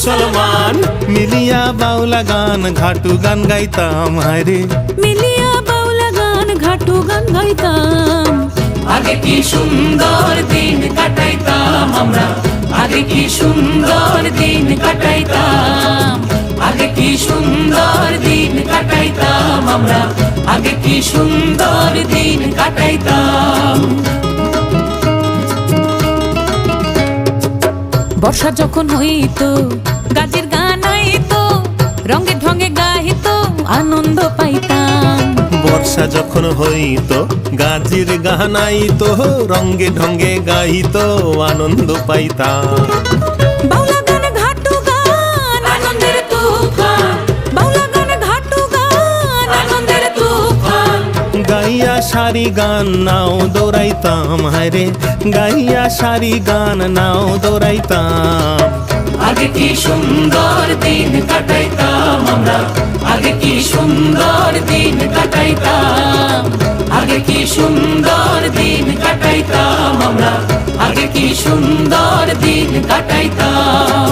মুসলমান। মিলিয়া বাউলা গান ঘাটু গান গাইতাম হায়রে, মিলিয়া বাউলা গান ঘাটু গান গাইতাম। আগে কি সুন্দর দিন কাটাইতাম আমরা, আগে কি সুন্দর দিন কাটাইতাম, আগে কি সুন্দর দিন কাটাইতাম আমরা, আগে কি সুন্দর দিন কাটাইতাম। বর্ষা যখন হইতো গাজের গান আইতো, রঙে ঢঙে গাইতো আনন্দ পাইতাম। বর্ষা যখন হইতো গাজির গান আইতো, রঙ্গে ঢঙ্গে গাইতো আনন্দ পাইতাম। বাউলা গান ঘাটু গান আনন্দের তুফান, বাউলা গান ঘাটু গান আনন্দের তুফান। গাইয়া সারি গান নাও দৌড়াইতাম হায়রে, গাইয়া সারি গান নাও দৌড়াইতাম। আগে কি সুন্দর দিন কাটাইতাম আমরা, আগে কি সুন্দর দিন কাটাইতাম, আগে কি সুন্দর দিন কাটাইতাম আমরা, আগে কি সুন্দর দিন কাটাইতাম।